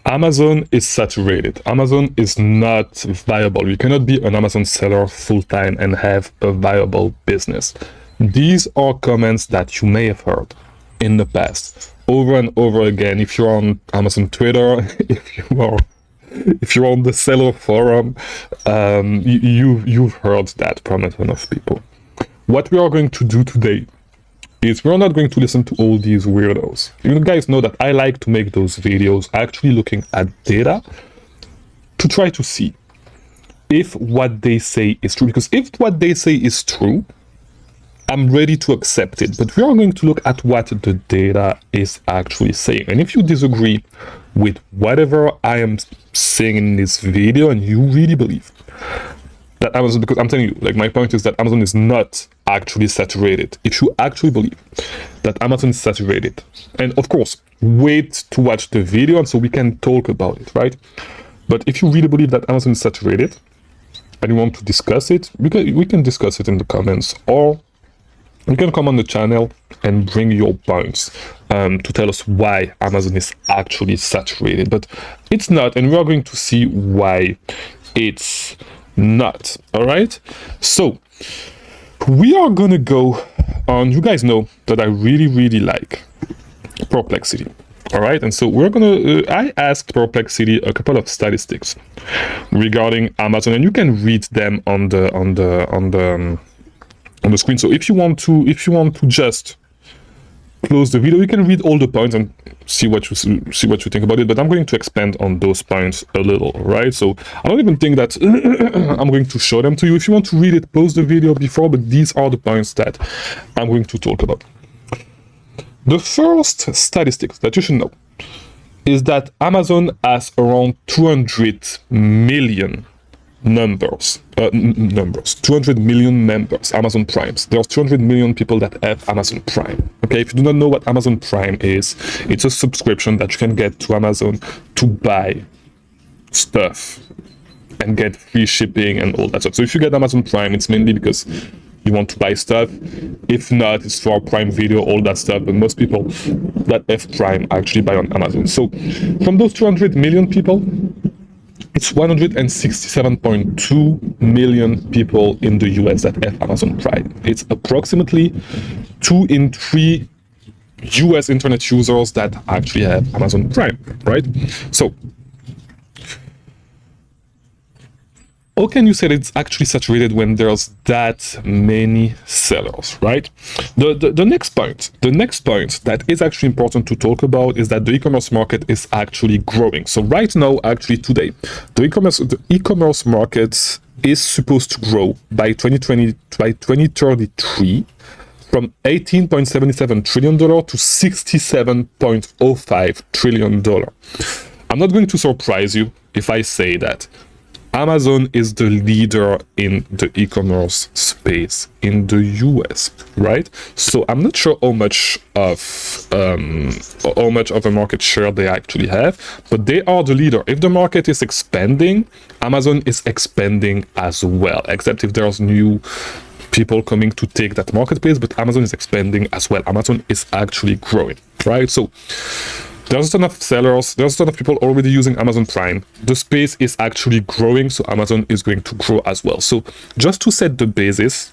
Amazon is saturated. Amazon is not viable. You cannot be an Amazon seller full-time and have a viable business. These are comments that you may have heard in the past over and over again. If you're on Amazon Twitter, if you're on the seller forum, you've heard that from a ton of people. What we are going to do today is we're not going to listen to all these weirdos. You guys know that I like to make those videos actually looking at data to try to see if what they say is true. Because if what they say is true, I'm ready to accept it. But we are going to look at what the data is actually saying. And if you disagree with whatever I am saying in this video and you really believe that Amazon, because I'm telling you, like, my point is that Amazon is not actually saturated. If you actually believe that Amazon is saturated, and of course, wait to watch the video and so we can talk about it, right? But if you really believe that Amazon is saturated and you want to discuss it, we can discuss it in the comments, or you can come on the channel and bring your points to tell us why Amazon is actually saturated. But it's not, and we are going to see why it's not. All right, so we are gonna go on. You guys know that I really like Perplexity. All right, and so we're gonna I asked Perplexity a couple of statistics regarding Amazon, and you can read them on the screen. So if you want to just close the video, you can read all the points and see what you think about it. But I'm going to expand on those points a little, right? So I don't even think that I'm going to show them to you. If you want to read it, pause the video before. But these are the points that I'm going to talk about. The first statistics that you should know is that Amazon has around 200 million 200 million members, Amazon Primes. There's 200 million people that have Amazon Prime. Okay, if you do not know what Amazon Prime is, it's a subscription that you can get to Amazon to buy stuff and get free shipping and all that stuff. So if you get Amazon Prime, it's mainly because you want to buy stuff. If not, it's for Prime Video, all that stuff. But most people that have Prime actually buy on Amazon. So from those 200 million people, it's 167.2 million people in the US that have Amazon Prime. It's approximately 2 in 3 US internet users that actually have Amazon Prime, right? So how can you say that it's actually saturated when there's that many sellers, right? The next point that is actually important to talk about is that the e-commerce market is actually growing. So right now, actually today, the e-commerce market is supposed to grow by 2033 from $18.77 trillion to $67.05 trillion. I'm not going to surprise you if I say that Amazon is the leader in the e-commerce space in the US, right? So I'm not sure how much of a market share they actually have, but they are the leader. If the market is expanding, Amazon is expanding as well, except if there's new people coming to take that marketplace, but Amazon is expanding as well. Amazon is actually growing, right? So there's a ton of sellers, there's a ton of people already using Amazon Prime. The space is actually growing, so Amazon is going to grow as well. So just to set the basis,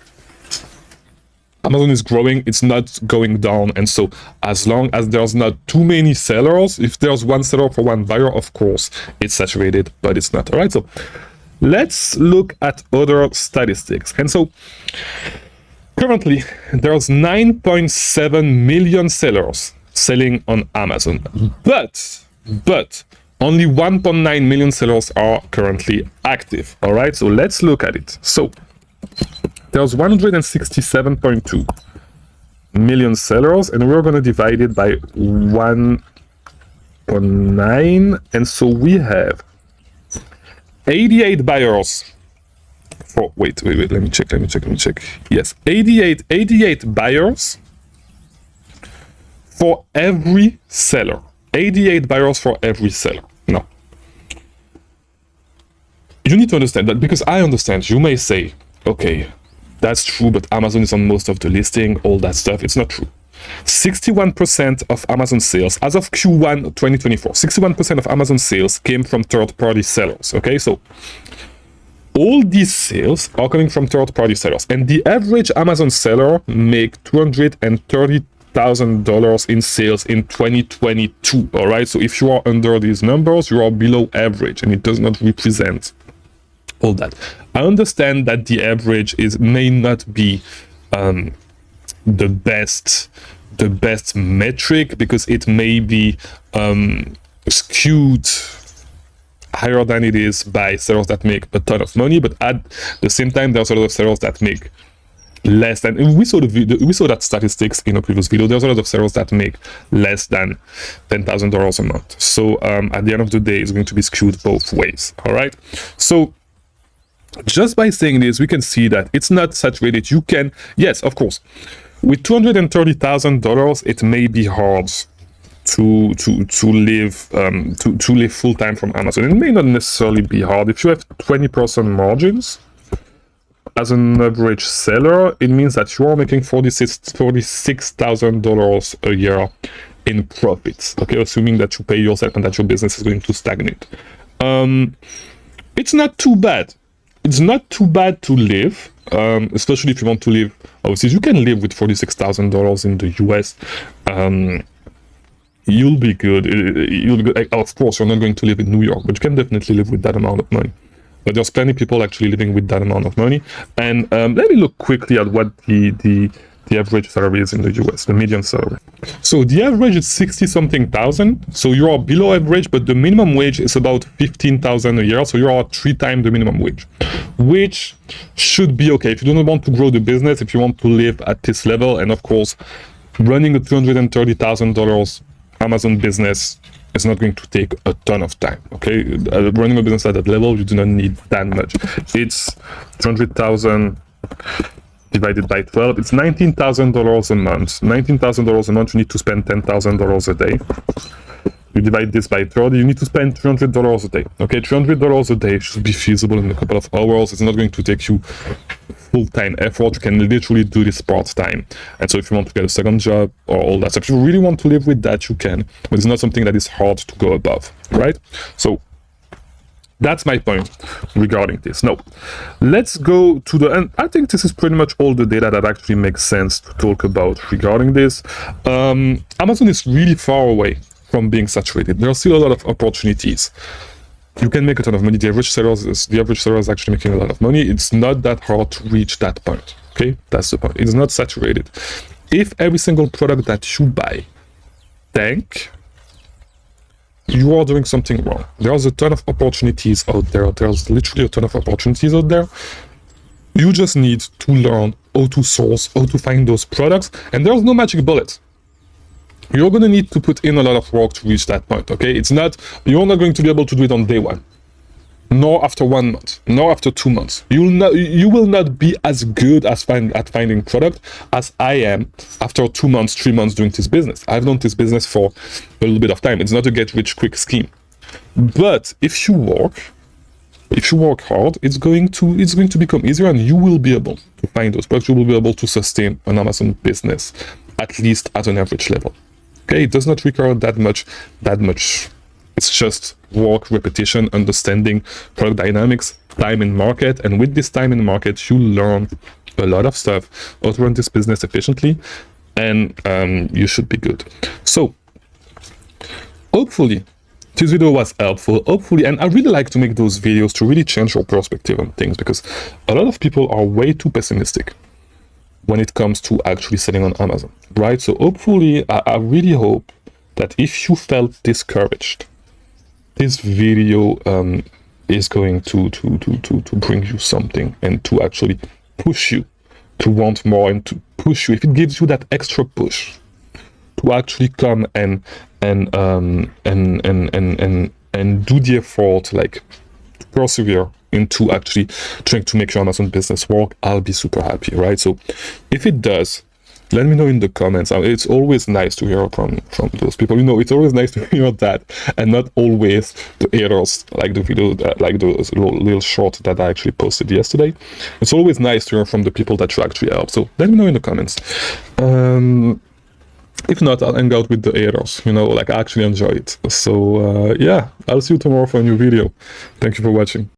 Amazon is growing, it's not going down. And so as long as there's not too many sellers, if there's one seller for one buyer, of course, it's saturated, but it's not. All right, so let's look at other statistics. And so currently, there's 9.7 million sellers selling on Amazon, but only 1.9 million sellers are currently active. All right, so let's look at it. So there's 167.2 million sellers, and we're going to divide it by 1.9, and so we have 88 buyers for wait, let me check. Yes, 88 buyers for every seller. 88 buyers for every seller. Now, you need to understand that, because I understand you may say, okay, that's true, but Amazon is on most of the listing, all that stuff. It's not true. 61% of Amazon sales, as of Q1 2024, 61% of Amazon sales came from third-party sellers. Okay, so all these sales are coming from third-party sellers, and the average Amazon seller make $230,000 in sales in 2022. All right, so if you are under these numbers, you are below average, and it does not represent all that. I understand that the average may not be the best metric, because it may be skewed higher than it is by sellers that make a ton of money, but at the same time there's a lot of sellers that make less than, we saw that statistics in a previous video. There's a lot of sellers that make less than $10,000 a month. So at the end of the day, it's going to be skewed both ways. All right, so just by saying this, we can see that it's not saturated. You can, yes, of course, with $230,000, it may be hard to live full time from Amazon. It may not necessarily be hard. If you have 20% margins as an average seller, it means that you are making $46,000 a year in profits. Okay, assuming that you pay yourself and that your business is going to stagnate. It's not too bad. It's not too bad to live, especially if you want to live overseas. You can live with $46,000 in the US. You'll be good. Of course, you're not going to live in New York, but you can definitely live with that amount of money. But there's plenty of people actually living with that amount of money. And let me look quickly at what the average salary is in the US, the median salary. So the average is 60-something thousand. So you are below average, but the minimum wage is about 15,000 a year. So you are 3 times the minimum wage, which should be okay if you don't want to grow the business, if you want to live at this level. And of course, running a $230,000 Amazon business is not going to take a ton of time. Okay, running a business at that level, you do not need that much. It's 200,000 divided by 12, it's $19,000 a month. $19,000 a month, you need to spend $10,000 a day. You divide this by 30, you need to spend $300 a day. Okay, $300 a day should be feasible in a couple of hours. It's not going to take you full-time effort. You can literally do this part-time. And so if you want to get a second job or all that stuff, if you really want to live with that, you can. But it's not something that is hard to go above, right? So that's my point regarding this. Now, let's go to and I think this is pretty much all the data that actually makes sense to talk about regarding this. Amazon is really far away from being saturated. There are still a lot of opportunities. You can make a ton of money. The average seller is actually making a lot of money. It's not that hard to reach that point. Okay, that's the point. It's not saturated. If every single product that you buy tank, you are doing something wrong. There's a ton of opportunities out there. There's literally a ton of opportunities out there. You just need to learn how to source, how to find those products, and there's no magic bullet. You're going to need to put in a lot of work to reach that point. Okay, you're not going to be able to do it on day one, nor after 1 month, nor after 2 months. You will not be as good at finding product as I am after 2 months, 3 months doing this business. I've done this business for a little bit of time. It's not a get rich quick scheme. But if you work hard, it's going to become easier, and you will be able to find those products. You will be able to sustain an Amazon business, at least at an average level. Okay, it does not require that much. It's just work, repetition, understanding product dynamics, time in market. And with this time in market, you learn a lot of stuff, how to run this business efficiently, and you should be good. So hopefully this video was helpful. Hopefully, and I really like to make those videos to really change your perspective on things, because a lot of people are way too pessimistic when it comes to actually selling on Amazon, right? So hopefully, I really hope that if you felt discouraged, this video is going to bring you something, and to actually push you to want more, and to push you, if it gives you that extra push to actually come and do the effort, like to persevere into actually trying to make your Amazon business work, I'll be super happy, right? So if it does, let me know in the comments. It's always nice to hear from those people. You know, it's always nice to hear that, and not always the haters, like the video, like the little short that I actually posted yesterday. It's always nice to hear from the people that you actually help. So let me know in the comments. If not, I'll hang out with the haters, you know, like I actually enjoy it. So yeah, I'll see you tomorrow for a new video. Thank you for watching.